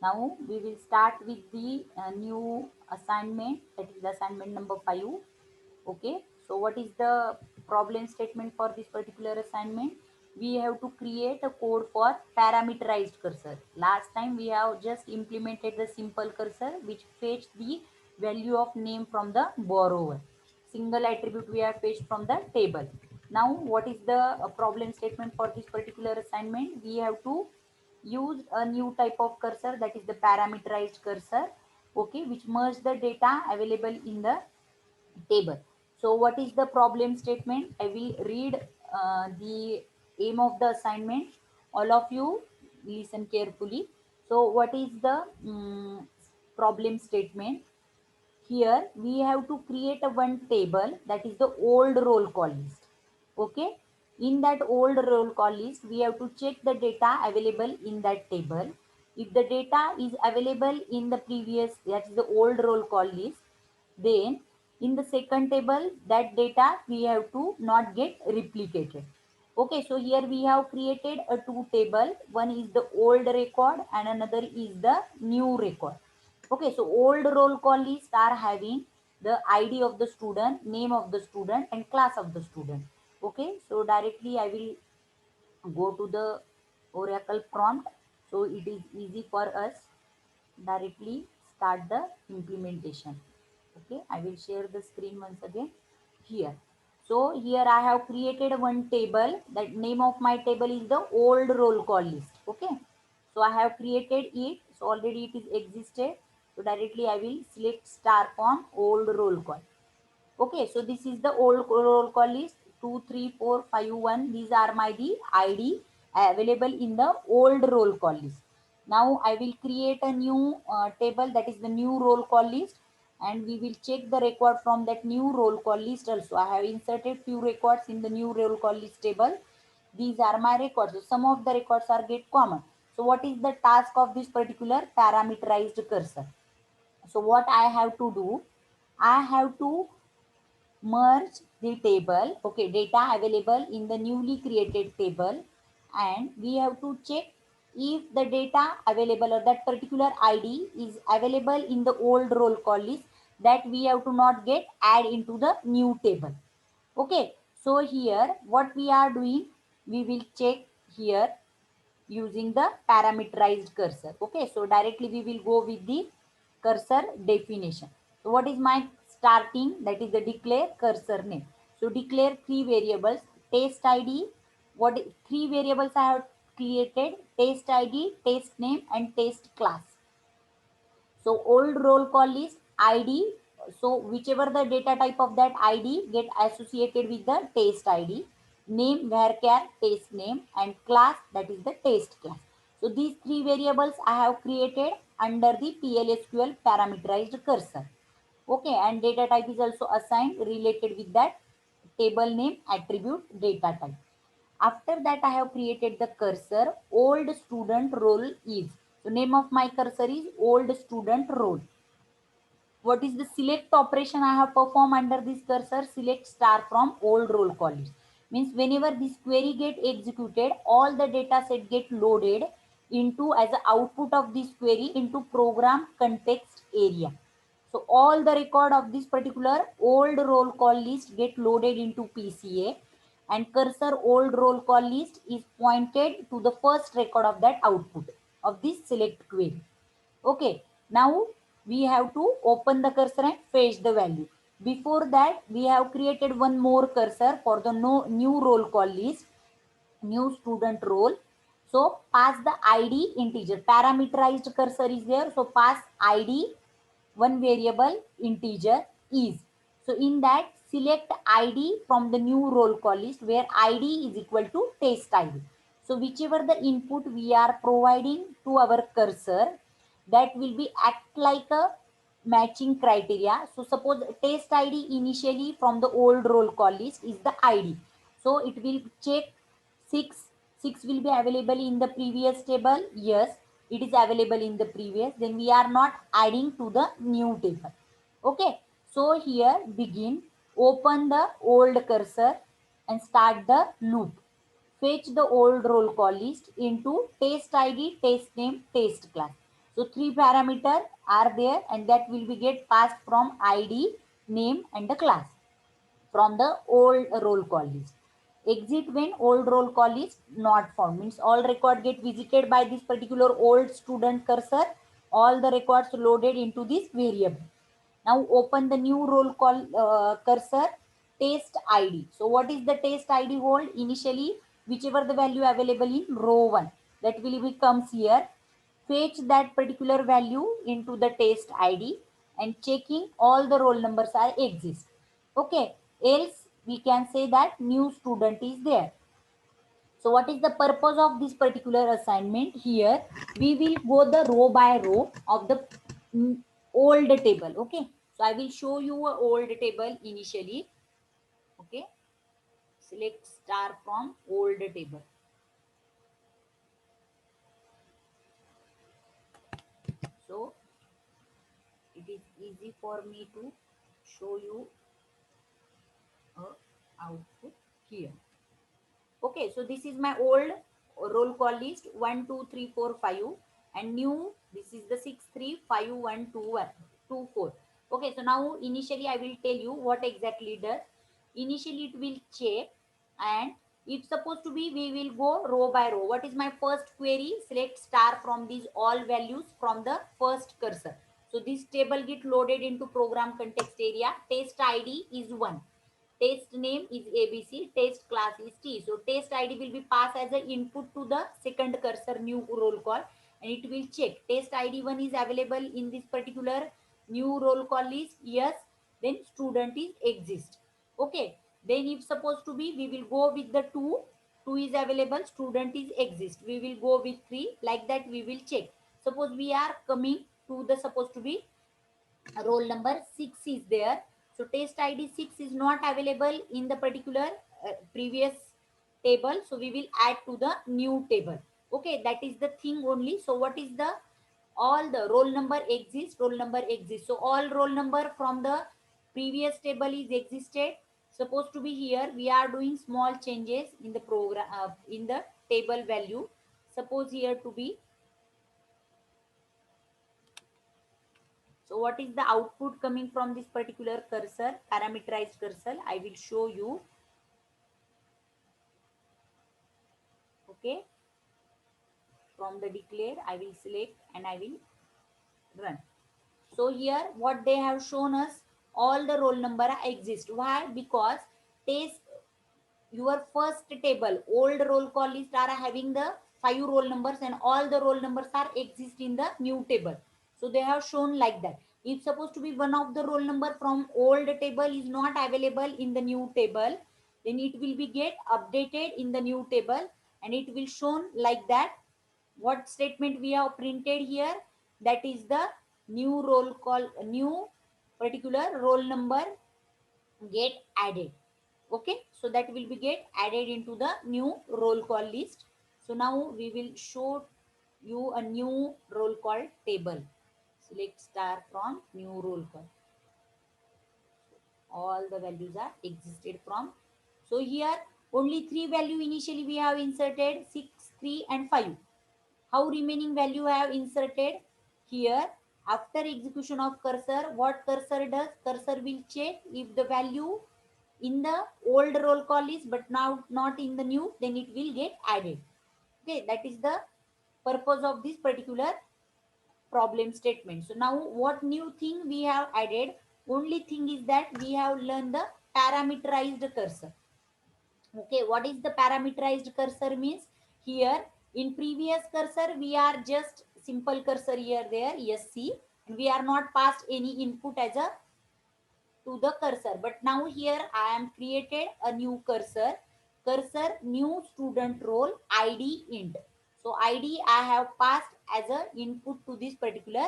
Now we will start with the new assignment, that is assignment number 5. Okay, so what is the problem statement for this particular assignment? We have to create a code for parameterized cursor. Last time we have just implemented the simple cursor which fetched the value of name from the borrower. Single attribute we have fetched from the table. Now what is the problem statement for this particular assignment? We have to use a new type of cursor, that is the parameterized cursor, okay, which merge the data available in the table. So what is the problem statement? I will read the aim of the assignment. All of you listen carefully. So what is the problem statement? Here we have to create a one table, that is the old roll call list. Okay, in that old roll call list we have to check the data available in that table. If the data is available in the previous, that is the old roll call list, then in the second table that data we have to not get replicated. Okay, so here we have created a two table. One is the old record and another is the new record. Okay, so old roll call list are having the ID of the student, name of the student and class of the student. Okay, so directly I will go to the Oracle prompt. So it is easy for us directly start the implementation. Okay, I will share the screen once again here. So here I have created one table. That name of my table is the old roll call list. Okay, so I have created it. So already it is existed. So directly I will select star from old roll call. Okay, so this is the old roll call list 2, 3, 4, 5, 1. These are my the ID available in the old roll call list. Now I will create a new table, that is the new roll call list, and we will check the record from that new roll call list also. I have inserted few records in the new roll call list table. These are my records. So some of the records are get common. So what is the task of this particular parameterized cursor? So what I have to do? I have to merge the table, okay, data available in the newly created table, and we have to check if the data available or that particular id is available in the old roll call list, that we have to not get add into the new table. Okay, so here what we are doing, we will check here using the parameterized cursor. Okay, so directly we will go with the cursor definition. So what is my starting, that is the declare cursor name. So declare three variables, test id. Three variables I have created: test id, test name and test class. So old roll call list id, so whichever the data type of that id get associated with the test id, name varchar test name and class, that is the test class. So these three variables I have created under the plsql parameterized cursor. Okay, and data type is also assigned related with that table name attribute data type. After that I have created the cursor old student role is. So name of my cursor is old student role. What is the select operation I have performed under this cursor? Select star from old roll call list. Means whenever this query get executed, all the data set get loaded into as a output of this query into program context area. So all the record of this particular old roll call list get loaded into PCA, and cursor old roll call list is pointed to the first record of that output of this select query. Okay, now we have to open the cursor and fetch the value. Before that, we have created one more cursor for the no, new roll call list, new student role. So pass the ID integer. Parameterized cursor is there. So pass ID, one variable integer is. So in that select ID from the new roll call list where ID is equal to test ID. So whichever the input we are providing to our cursor, that will be act like a matching criteria. So suppose test id initially from the old roll call list is the id, so it will check 6. 6 will be available in the previous table. Yes, it is available in the previous, then we are not adding to the new table. Okay, so here begin, open the old cursor and start the loop. Fetch the old roll call list into test id, test name, test class. So three parameter are there, and that will be get passed from ID, name, and the class from the old roll call list. Exit when old roll call is not found, means all record get visited by this particular old student cursor, all the records loaded into this variable. Now open the new roll call cursor, test ID. So what is the test ID hold? Initially, whichever the value available in row 1, that will becomes here. Fetch that particular value into the test ID and checking all the roll numbers are exist. Okay, else we can say that new student is there. So what is the purpose of this particular assignment? Here we will go the row by row of the old table. Okay, so I will show you a old table initially. Okay, select star from old table. So it is easy for me to show you a output here. Okay, so this is my old roll call list 1 2 3 4 5, and new this is the 6 3 5 1 2 1 2 4. Okay, so now initially I will tell you what exactly it does. Initially it will check, and it's supposed to be we will go row by row. What is my first query? Select star from these all values from the first cursor. So this table get loaded into program context area. Test ID is 1. Test name is ABC, test class is T. So test ID will be passed as an input to the second cursor new roll call, and it will check test ID 1 is available in this particular new roll call list. Yes, then student is exist. Okay, then if supposed to be we will go with the 2, 2 is available, student is exist. We will go with 3, like that we will check. Suppose we are coming to the supposed to be roll number 6 is there. So test ID 6 is not available in the particular previous table, so we will add to the new table. Okay, that is the thing only. So what is the all the roll number exists, roll number exists, so all roll number from the previous table is existed. Supposed to be here we are doing small changes in the program in the table value. Suppose here to be, so what is the output coming from this particular cursor, parameterized cursor? I will show you. Okay, from the declare, I will select and I will run. So here what they have shown us, all the roll number exist. Why? Because test your first table, old roll call list are having the 5 roll numbers, and all the roll numbers are exist in the new table. So they have shown like that. If supposed to be one of the roll number from old table is not available in the new table, then it will be get updated in the new table, and it will shown like that. What statement we have printed here, that is the new roll call, new particular roll number get added. Okay, so that will be get added into the new roll call list. So now we will show you a new roll call table. Select star from new roll call, all the values are existed from. So here only three value initially we have inserted, 6 3 and 5. How remaining value I have inserted here? After execution of cursor, what cursor does, cursor will check if the value in the old roll call is but now not in the new, then it will get added. Okay, that is the purpose of this particular problem statement. So now what new thing we have added? Only thing is that we have learned the parameterized cursor. Okay, what is the parameterized cursor means? Here in previous cursor we are just simple cursor here there, yes, see, and we are not passed any input as a to the cursor. But now here I am created a new cursor, cursor new student role ID int. So ID I have passed as a input to this particular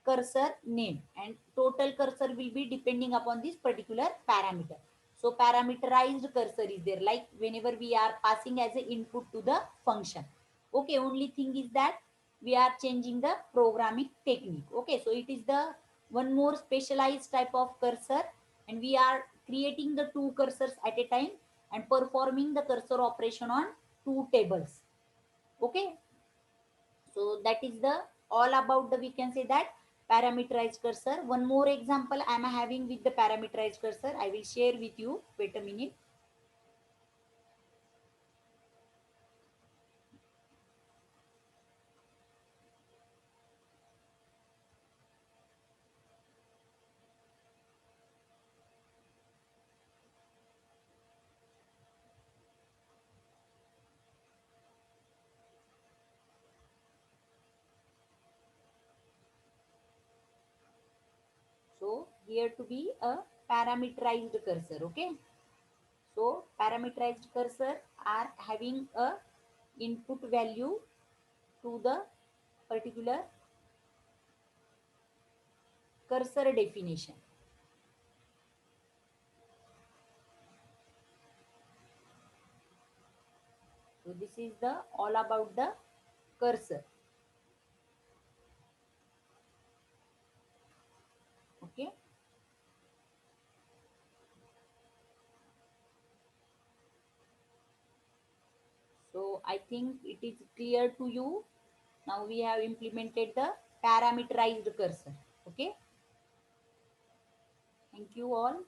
cursor name, and total cursor will be depending upon this particular parameter. So parameterized cursor is there, like whenever we are passing as an input to the function. Okay, only thing is that we are changing the programming technique. Okay, so it is the one more specialized type of cursor, and we are creating the two cursors at a time and performing the cursor operation on two tables. Okay, so that is the all about the, we can say that, parameterized cursor. One more example I am having with the parameterized cursor. I will share with you. Wait a minute. So here to be a parameterized cursor. Okay. So parameterized cursor are having a input value to the particular cursor definition. So this is the all about the cursor. Okay. So I think it is clear to you. Now we have implemented the parameterized cursor. Okay. Thank you all.